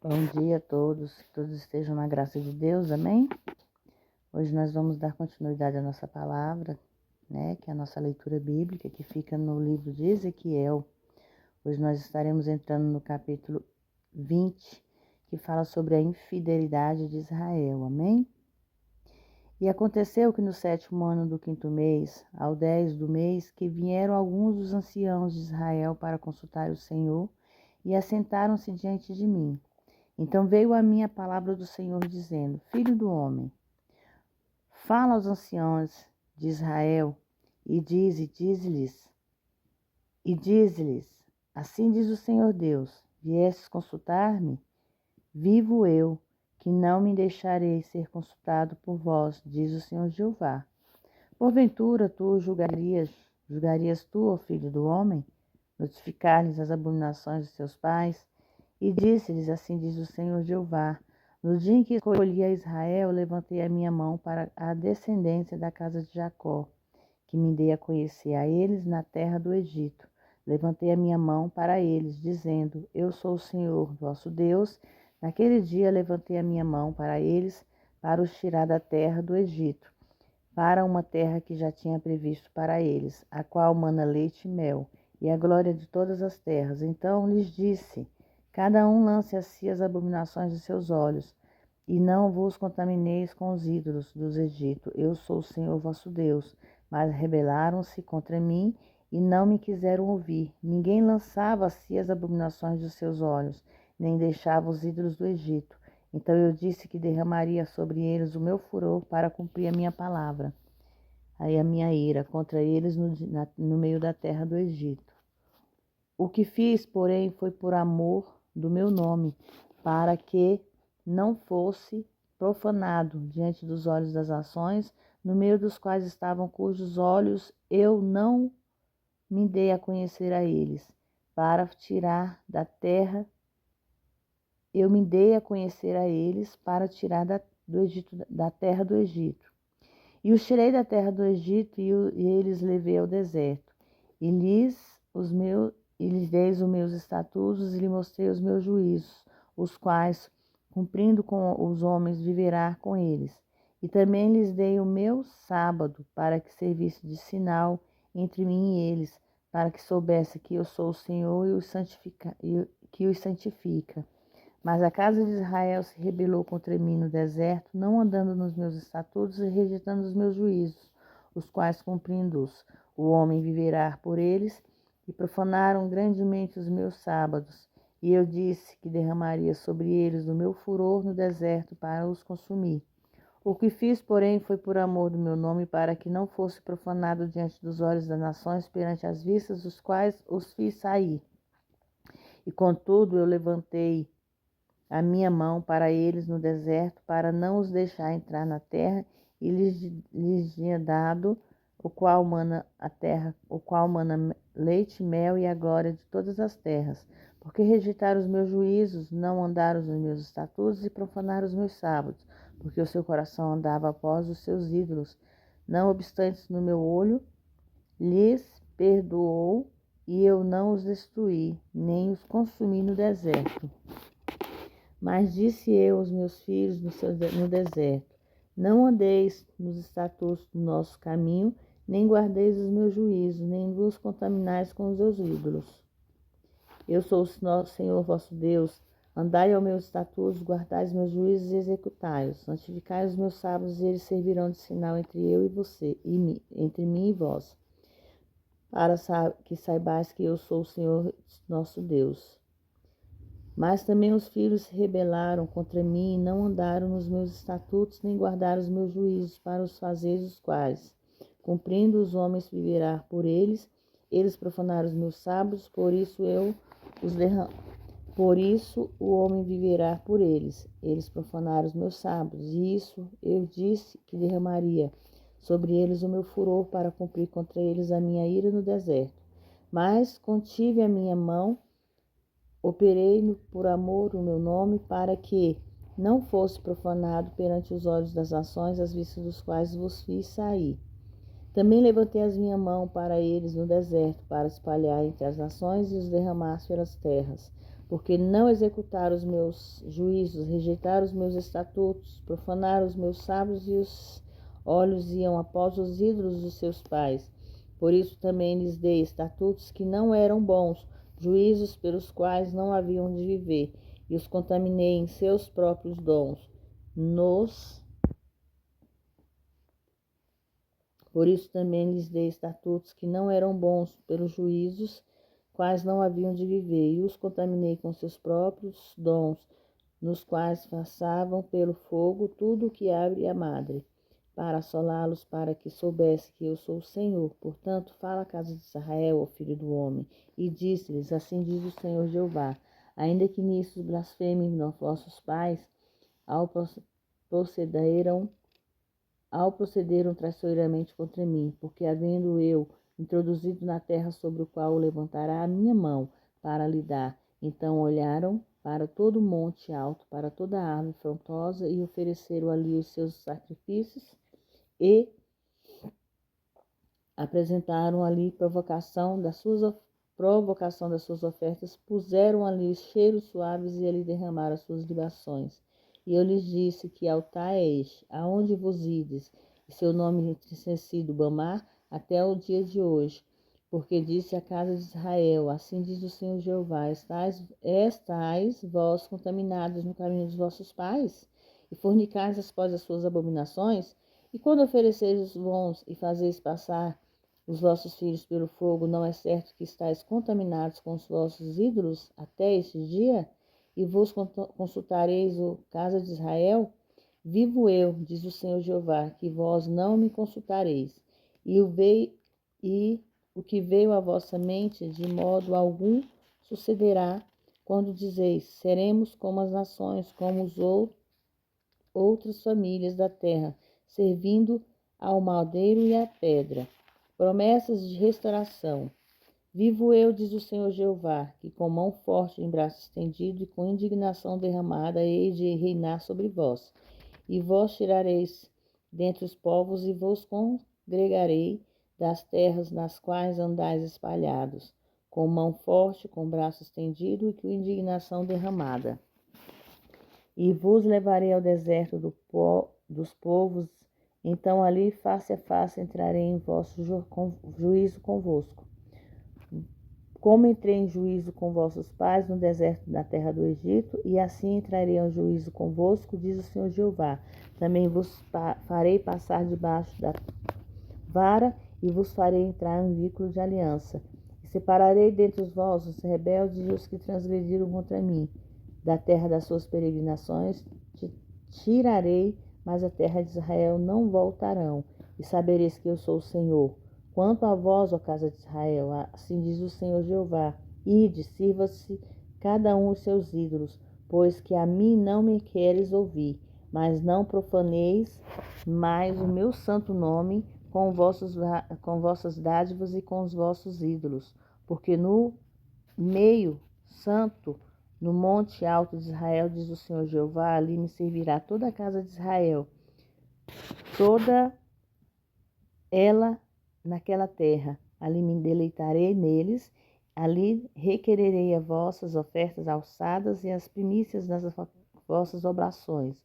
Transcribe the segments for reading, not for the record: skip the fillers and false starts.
Bom dia a todos, que todos estejam na graça de Deus, amém? Hoje nós vamos dar continuidade à nossa palavra, que é a nossa leitura bíblica, que fica no livro de Ezequiel. Hoje nós estaremos entrando no capítulo 20, que fala sobre a infidelidade de Israel, amém? E aconteceu que no 7º ano do 5º mês, ao 10 do mês, que vieram alguns dos anciãos de Israel para consultar o Senhor e assentaram-se diante de mim. Então veio a mim a palavra do Senhor, dizendo: Filho do homem, fala aos anciãos de Israel e diz-lhes, assim diz o Senhor Deus: viestes consultar-me? Vivo eu, que não me deixarei ser consultado por vós, diz o Senhor Jeová. Porventura tu julgarias tu, ó filho do homem, notificar-lhes as abominações de seus pais? E disse-lhes, assim diz o Senhor Jeová: no dia em que escolhi a Israel, levantei a minha mão para a descendência da casa de Jacó, que me dei a conhecer a eles na terra do Egito. Levantei a minha mão para eles, dizendo: eu sou o Senhor, vosso Deus. Naquele dia levantei a minha mão para eles, para os tirar da terra do Egito, para uma terra que já tinha previsto para eles, a qual mana leite e mel, e a glória de todas as terras. Então lhes disse: cada um lance a si as abominações de seus olhos, e não vos contamineis com os ídolos dos Egito. Eu sou o Senhor vosso Deus. Mas rebelaram-se contra mim e não me quiseram ouvir. Ninguém lançava a si as abominações dos seus olhos, nem deixava os ídolos do Egito. Então eu disse que derramaria sobre eles o meu furor para cumprir a minha palavra. Aí a minha ira contra eles no meio da terra do Egito. O que fiz, porém, foi por amor do meu nome, para que não fosse profanado diante dos olhos das nações, no meio dos quais estavam, cujos olhos eu não me dei a conhecer a eles, para tirar da terra, eu me dei a conhecer a eles, para tirar da terra do Egito. E os tirei da terra do Egito, e eles levei ao deserto, e lhes dei os meus estatutos, e lhe mostrei os meus juízos, os quais, cumprindo com os homens, viverá com eles. E também lhes dei o meu sábado, para que servisse de sinal entre mim e eles, para que soubesse que eu sou o Senhor que os santifica. Mas a casa de Israel se rebelou contra mim no deserto, não andando nos meus estatutos e rejeitando os meus juízos, os quais cumprindo-os, o homem viverá por eles, e profanaram grandemente os meus sábados. E eu disse que derramaria sobre eles o meu furor no deserto para os consumir. O que fiz, porém, foi por amor do meu nome, para que não fosse profanado diante dos olhos das nações, perante as vistas dos quais os fiz sair. E contudo eu levantei a minha mão para eles no deserto, para não os deixar entrar na terra, e lhes tinha dado o qual mana leite e mel, e a glória de todas as terras, porque rejeitaram os meus juízos, não andaram nos meus estatutos e profanaram os meus sábados, porque o seu coração andava após os seus ídolos. Não obstante, no meu olho lhes perdoou, e eu não os destruí, nem os consumi no deserto. Mas disse eu aos meus filhos no deserto: não andeis nos estatutos do nosso caminho, nem guardeis os meus juízos, nem vos contaminais com os seus ídolos. Eu sou o Senhor vosso Deus. Andai aos meus estatutos, guardai os meus juízos e executai-os. Santificai os meus sábados, e eles servirão de sinal entre eu e você, entre mim e vós, para que saibais que eu sou o Senhor nosso Deus. Mas também os filhos se rebelaram contra mim, e não andaram nos meus estatutos, nem guardaram os meus juízos, para os fazeres os quais, cumprindo os homens viverá por eles. Eles profanaram os meus sábados, por isso o homem viverá por eles. Eles profanaram os meus sábados, e isso eu disse que derramaria sobre eles o meu furor, para cumprir contra eles a minha ira no deserto. Mas contive a minha mão, operei por amor o meu nome, para que não fosse profanado perante os olhos das nações, as vistas dos quais vos fiz sair. Também levantei as minha mão para eles no deserto, para espalhar entre as nações e os derramar pelas terras, porque não executaram os meus juízos, rejeitaram os meus estatutos, profanaram os meus sábados e os olhos iam após os ídolos dos seus pais. Por isso também lhes dei estatutos que não eram bons, juízos pelos quais não haviam de viver, e os contaminei em seus próprios dons. Por isso também lhes dei estatutos que não eram bons pelos juízos, quais não haviam de viver, e os contaminei com seus próprios dons, nos quais passavam pelo fogo tudo o que abre a madre, para assolá-los, para que soubesse que eu sou o Senhor. Portanto, fala à casa de Israel, ó filho do homem, e disse-lhes, assim diz o Senhor Jeová, ainda que nisso blasfemem vossos pais, ao procederam traiçoeiramente contra mim, porque havendo eu introduzido na terra sobre o qual levantará a minha mão para lhe dar, então olharam para todo o monte alto, para toda a árvore frondosa, e ofereceram ali os seus sacrifícios, e apresentaram ali provocação das suas ofertas, puseram ali os cheiros suaves e ali derramaram as suas libações. E eu lhes disse: que altar é este, aonde vos ides, e seu nome tem sido Bamar até o dia de hoje. Porque disse a casa de Israel: assim diz o Senhor Jeová, estais vós contaminados no caminho dos vossos pais, e fornicais após as suas abominações, e quando ofereceis os bons e fazeis passar os vossos filhos pelo fogo, não é certo que estáis contaminados com os vossos ídolos até este dia? E vos consultareis, o casa de Israel? Vivo eu, diz o Senhor Jeová, que vós não me consultareis. E o que veio à vossa mente, de modo algum sucederá, quando dizeis: seremos como as nações, como os outras famílias da terra, servindo ao madeiro e à pedra. Promessas de restauração. Vivo eu, diz o Senhor Jeová, que com mão forte em braço estendido e com indignação derramada hei de reinar sobre vós. E vós tirareis dentre os povos e vos congregarei das terras nas quais andais espalhados, com mão forte, com braço estendido e com indignação derramada. E vos levarei ao deserto dos povos, então ali face a face entrarei em vosso juízo convosco. Como entrei em juízo com vossos pais no deserto da terra do Egito, e assim entrarei em juízo convosco, diz o Senhor Jeová. Também vos farei passar debaixo da vara e vos farei entrar em vínculo de aliança. E separarei dentre vós os rebeldes e os que transgrediram contra mim. Da terra das suas peregrinações te tirarei, mas a terra de Israel não voltarão. E sabereis que eu sou o Senhor. Quanto a vós, ó casa de Israel, assim diz o Senhor Jeová, ide, sirva-se cada um os seus ídolos, pois que a mim não me queres ouvir, mas não profaneis mais o meu santo nome com vossas dádivas e com os vossos ídolos, porque no meio santo, no monte alto de Israel, diz o Senhor Jeová, ali me servirá toda a casa de Israel, toda ela naquela terra. Ali me deleitarei neles, ali requererei as vossas ofertas alçadas e as primícias das vossas oblações,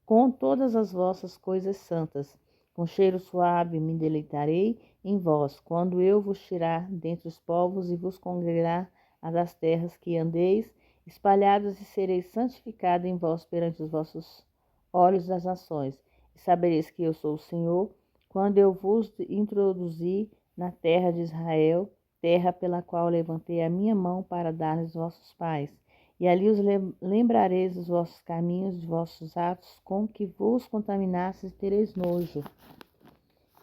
com todas as vossas coisas santas. Com cheiro suave me deleitarei em vós, quando eu vos tirar dentre os povos e vos congregar a das terras que andeis, espalhados, e sereis santificado em vós perante os vossos olhos das nações. E sabereis que eu sou o Senhor, quando eu vos introduzi na terra de Israel, terra pela qual levantei a minha mão para dar-lhes vossos pais. E ali os lembrareis dos vossos caminhos, dos vossos atos, com que vos contaminastes, e tereis nojo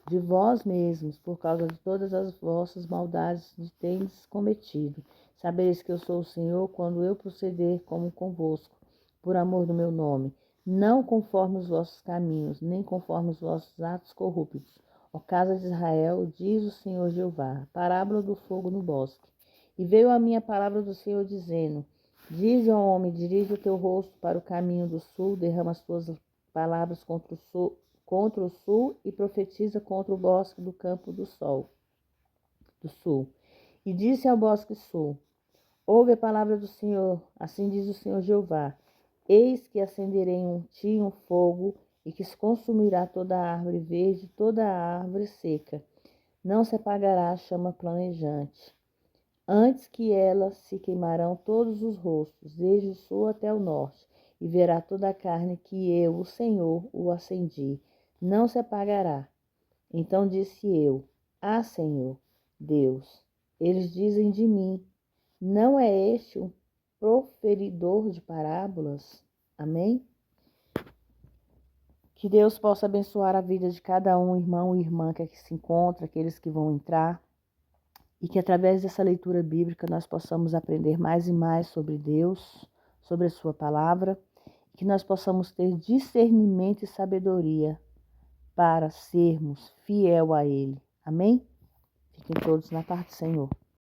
de vós mesmos, por causa de todas as vossas maldades que tendes cometido. Sabereis que eu sou o Senhor, quando eu proceder como convosco, por amor do meu nome, não conforme os vossos caminhos, nem conforme os vossos atos corruptos. Ó casa de Israel, diz o Senhor Jeová, parábola do fogo no bosque. E veio a minha palavra do Senhor, dizendo: dize ao homem, dirige o teu rosto para o caminho do sul, derrama as tuas palavras contra o sul, contra o sul e profetiza contra o bosque do campo do sul. E disse ao bosque sul: ouve a palavra do Senhor, assim diz o Senhor Jeová: eis que acenderei em ti um fogo e que se consumirá toda a árvore verde, toda a árvore seca. Não se apagará a chama planejante. Antes que ela se queimarão todos os rostos, desde o sul até o norte, e verá toda a carne que eu, o Senhor, o acendi. Não se apagará. Então disse eu: ah, Senhor, Deus, eles dizem de mim, não é este um proferidor de parábolas? Amém? Que Deus possa abençoar a vida de cada um, irmão e irmã que aqui se encontra, aqueles que vão entrar, e que através dessa leitura bíblica nós possamos aprender mais e mais sobre Deus, sobre a sua palavra, e que nós possamos ter discernimento e sabedoria para sermos fiel a Ele. Amém? Fiquem todos na paz do Senhor.